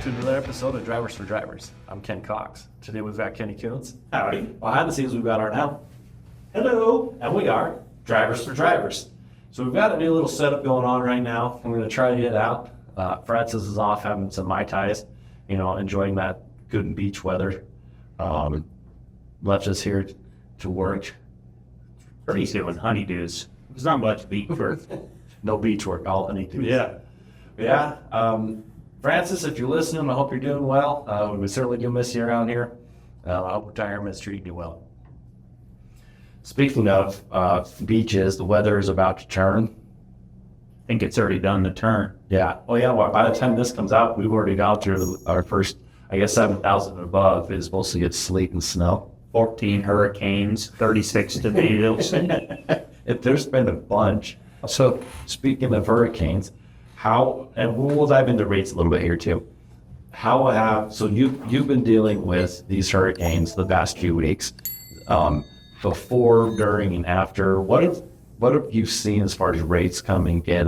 to another episode of Drivers for Drivers. I'm Ken Cox. Today we've got Kenny Coons. Howdy. Behind the scenes we've got our now. Hello. And we are Drivers for Drivers. So we've got a new little setup going on right now. I'm going to try it out. Francis is off having some Mai Tais, enjoying that good beach weather. Left us here to work. He's doing honeydews. There's not much beach work. No beach work, all honeydews. Yeah. Francis, if you're listening, I hope you're doing well. We certainly do miss you around here. I hope retirement's treating you well. Speaking of beaches, the weather is about to turn. I think it's already done the turn. Yeah. Well, by the time this comes out, we've already got through our first, 7,000 and above is supposed to get sleet and snow. 14 hurricanes, 36 tornadoes. There's been a bunch. So speaking of hurricanes, and we'll dive into rates a little bit here too. You've been dealing with these hurricanes the past few weeks, before, during, and after. What have you seen as far as rates coming out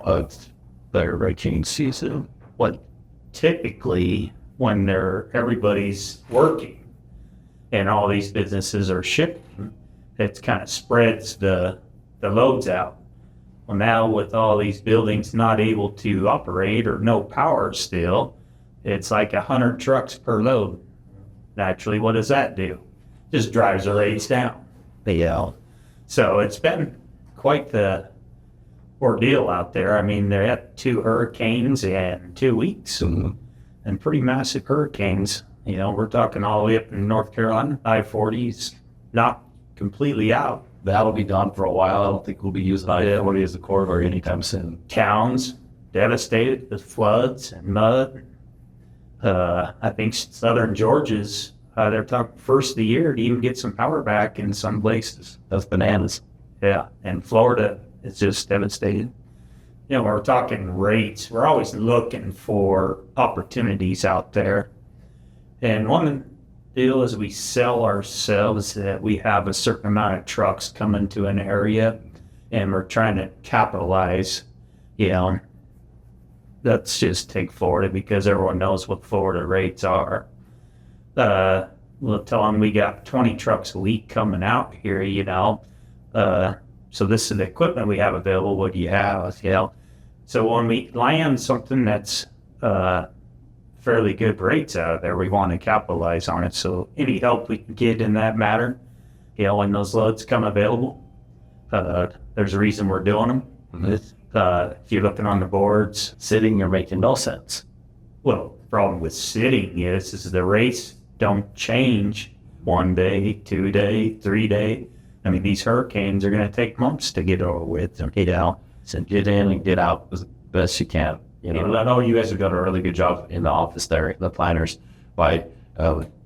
of the hurricane season? What typically when everybody's working and all these businesses are shipping, it kind of spreads the loads out. Well, now with all these buildings not able to operate or no power still, it's like 100 trucks per load. Naturally, what does that do? Just drives the rates down. Yeah. So it's been quite the ordeal out there. I mean, they had 2 hurricanes in 2 weeks, and pretty massive hurricanes. We're talking all the way up in North Carolina. I-40's not completely out. That'll be gone for a while. I don't think we'll be using I-40 as a corridor anytime soon. Towns devastated with floods and mud. I think southern Georgia's, they're talking first of the year to even get some power back in some places. That's bananas. Yeah, and Florida is just devastated. We're talking rates. We're always looking for opportunities out there. And one deal is we sell ourselves that we have a certain amount of trucks coming to an area and we're trying to capitalize, let's just take Florida because everyone knows what Florida rates are. We'll tell them we got 20 trucks a week coming out here, so this is the equipment we have available. What do you have? So when we land something that's fairly good rates out there, we want to capitalize on it. So any help we can get in that matter, when those loads come available, there's a reason we're doing them. If you're looking on the boards, Sitting, you're making no sense. well, the problem with sitting is the rates don't change 1 day, 2 day, 3 day. I mean, these hurricanes are going to take months to get over with. So get in and get out as best you can. I know you guys have done a really good job in the office there, the planners, by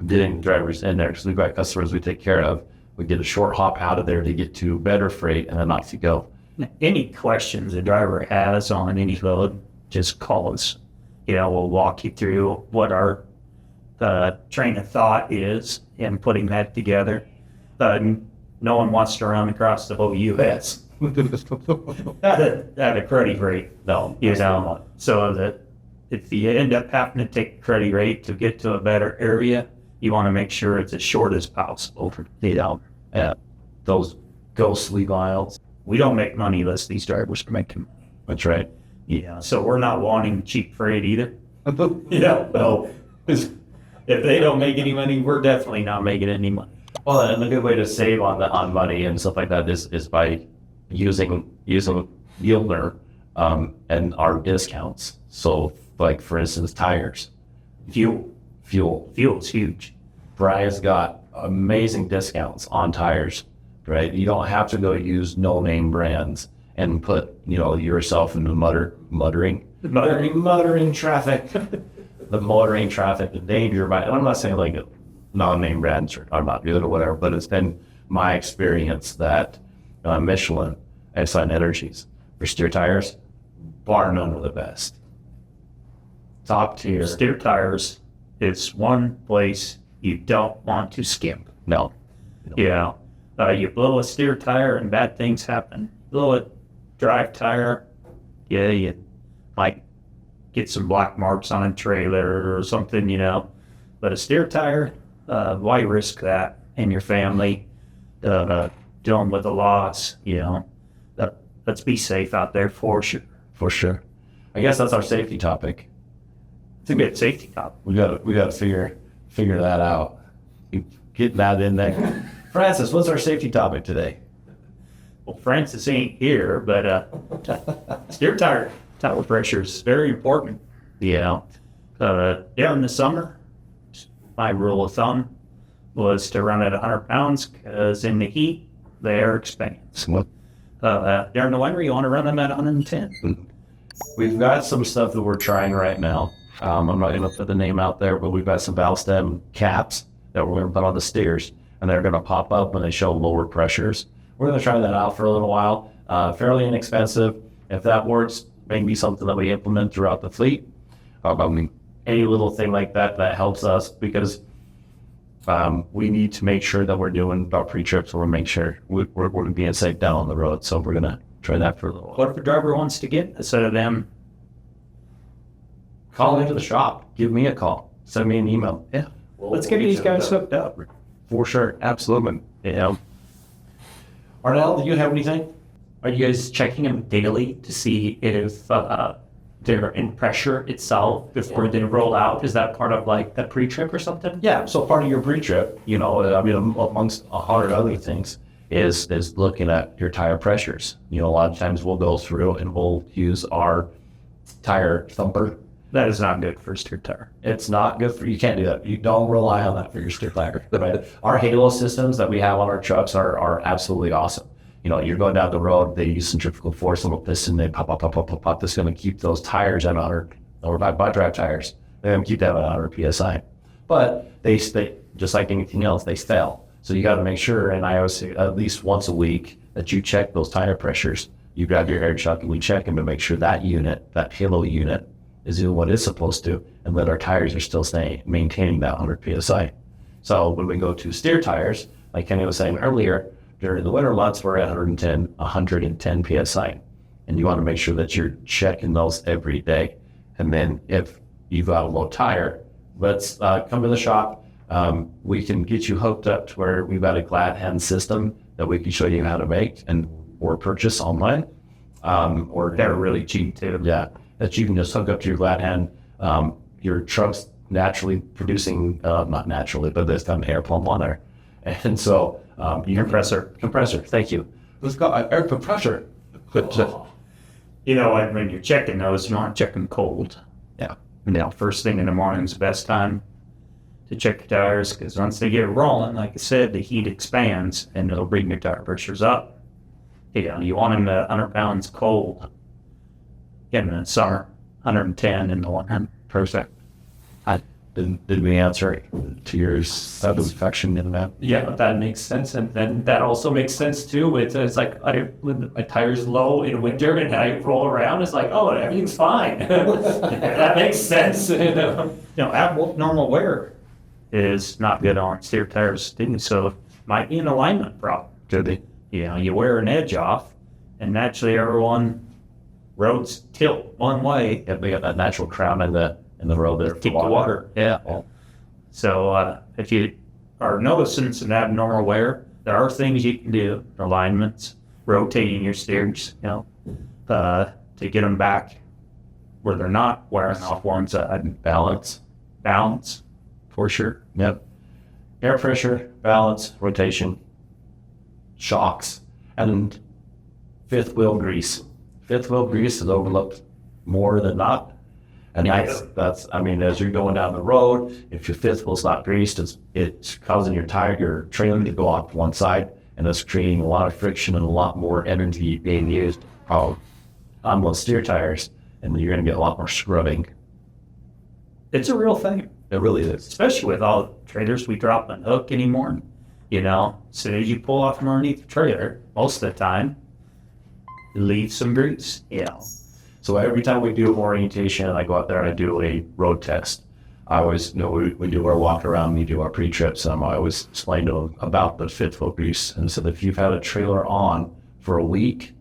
getting drivers in there because we've got customers we take care of. We get a short hop out of there to get to better freight and then off you go. Any questions a driver has on any load, just call us. We'll walk you through what our train of thought is in putting that together. No one wants to run across the whole U.S. at a credit rate, No, so that if you end up having to take a credit rate to get to a better area, you want to make sure it's as short as possible. Those ghostly miles. We don't make money unless these drivers are making money. That's right. Yeah, so we're not wanting cheap freight either. No. If they don't make any money, we're definitely not making any money. Well, and a good way to save on money and stuff like that is by using Yieldner and our discounts. So, like for instance, tires, Fuel is huge. Brian's got amazing discounts on tires, right? You don't have to go use no-name brands and put yourself into muttering traffic. The motoring traffic, the danger. I'm not saying like non-name brands are not good or whatever, but it's been my experience that Michelin and Sun Energies for steer tires, bar none of the best. Top tier. Steer tires is one place you don't want to skimp. No. Yeah. You blow a steer tire and bad things happen. Blow a drive tire, you might get some black marks on a trailer or something, But a steer tire, why risk that in your family, dealing with a loss, Let's be safe out there for sure. For sure. I guess that's our safety topic. It's a good safety topic. We got to figure that out. Get that in there. Francis, what's our safety topic today? Well, Francis ain't here, but steer tire pressure is very important. During the summer, my rule of thumb was to run at 100 pounds because in the heat, the air expands. During the winter, you want to run them at 110. We've got some stuff that we're trying right now. I'm not going to put the name out there, but we've got some valve stem caps that we're going to put on the steers, and they're going to pop up when they show lower pressures. We're going to try that out for a little while. Fairly inexpensive. If that works, maybe something that we implement throughout the fleet. Any little thing like that helps us, because we need to make sure that we're doing our pre-trips. We're make sure we're being safe down on the road. So we're going to try that for a little while. What if a driver wants to get instead of them? Call into the shop. Give me a call. Send me an email. Yeah. Let's get these guys hooked up. For sure. Absolutely. Arnell, do you have anything? Are you guys checking them daily to see if they're in pressure itself before they roll out? Is that part of like the pre-trip or something? Yeah. So part of your pre-trip, amongst 100 other things, is looking at your tire pressures. A lot of times we'll go through and we'll use our tire thumper. That is not good for a steer tire. It's not good you can't do that. You don't rely on that for your steer tire. Right? Our halo systems that we have on our trucks are absolutely awesome. You're going down the road, they use centrifugal force, a little piston, they pop. That's going to keep those tires at 100, or butt drive tires. They're going to keep that at 100 PSI. But they just like anything else, they fail. So you got to make sure, and I always say at least once a week, that you check those tire pressures. You grab your air chuck and we check them to make sure that halo unit, is doing what it's supposed to, and that our tires are still maintaining that 100 PSI. So when we go to steer tires, like Kenny was saying earlier, during the winter months, we're at 110 PSI. And you want to make sure that you're checking those every day. And then if you've got a low tire, let's come to the shop. We can get you hooked up to where we've got a glad hand system that we can show you how to make or purchase online. Or They're really cheap too. Yeah, that you can just hook up to your glad hand. Your truck's naturally producing, not naturally, but there's got an air pump on there. And so, compressor, thank you. Let's go, air compressor. When you're checking those, you want to check them cold. Yeah. First thing in the morning is the best time to check your tires, because once they get rolling, like I said, the heat expands and it'll bring your tire pressures up. You want them at 100 pounds cold. In the summer, 110 in the winter. Perfect. Did we answer to your satisfaction in that? Yeah, that makes sense. And then that also makes sense too. It's like when my tire's low in winter and I roll around, it's like, oh, everything's fine. That makes sense. Abnormal wear is not good on steer tires, so it might be an alignment problem. Could be. You wear an edge off, and naturally roads tilt one way. Yeah, we got that natural crown in the road there. Keep the water. Yeah. So if you are noticing some abnormal wear, there are things you can do. Alignments, rotating your steers, to get them back where they're not wearing off one side. Balance, for sure. Yep. Air pressure, balance, rotation, shocks, and fifth wheel grease. Fifth wheel grease is overlooked more than not. And that's as you're going down the road, if your fifth wheel's not greased, it's causing your trailer to go off one side, and it's creating a lot of friction and a lot more energy being used on those steer tires, and you're going to get a lot more scrubbing. It's a real thing. It really is. Especially with all the trailers we drop on hook anymore. As soon as you pull off from underneath the trailer, most of the time, you leave some grease. So every time we do orientation, I go out there and I do a road test. I always we do our walk around, we do our pre-trips, and I always explain to them about the fifth wheel grease. And so if you've had a trailer on for a week,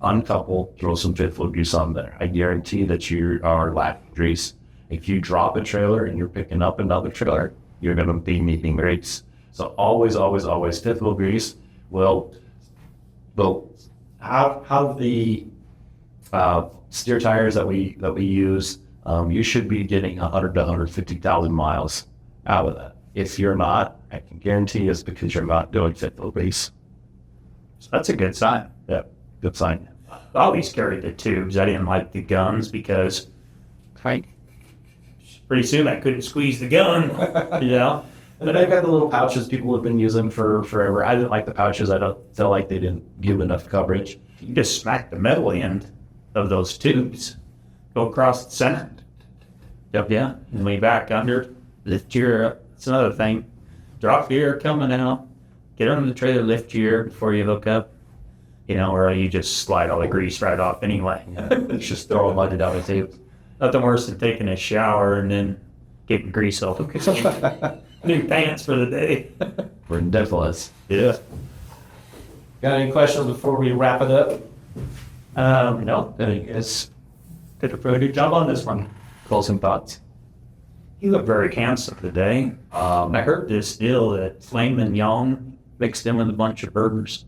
uncouple, throw some fifth wheel grease on there. I guarantee that you are lacking grease. If you drop a trailer and you're picking up another trailer, you're going to be needing grease. So always, always, always fifth wheel grease will have the steer tires that we use. You should be getting 100 to 150,000 miles out of that. If you're not, I can guarantee it's because you're not doing fifth wheel grease. So that's a good sign. Yeah, good sign. I always carried the tubes. I didn't like the guns because pretty soon I couldn't squeeze the gun, you know? And then I've got the little pouches people have been using for forever. I didn't like the pouches. I don't feel like they didn't give enough coverage. You just smack the metal end of those tubes, go across the center. Yep, yeah. And lean back under, lift your, it's another thing. Drop your ear coming out, get under the trailer, lift your ear before you hook up, you know, or you just slide all the grease right off anyway. It's just throwing mud down the tube. Nothing worse than taking a shower and then getting grease all over new pants for the day. Ridiculous. Yeah. Got any questions before we wrap it up? No, It's did a pretty good job on this one. closing thoughts. You look very handsome today. I heard this deal that Flamin' Young mixed in with a bunch of burgers.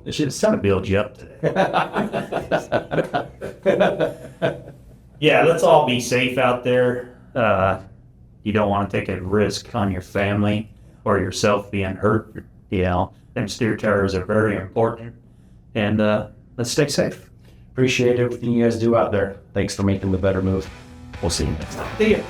It's trying to build you up today. Yeah, let's all be safe out there. You don't want to take a risk on your family or yourself being hurt. You know, them steer tires are very important. And let's stay safe. Appreciate everything you guys do out there. Thanks for making the better move. We'll see you next time. See ya.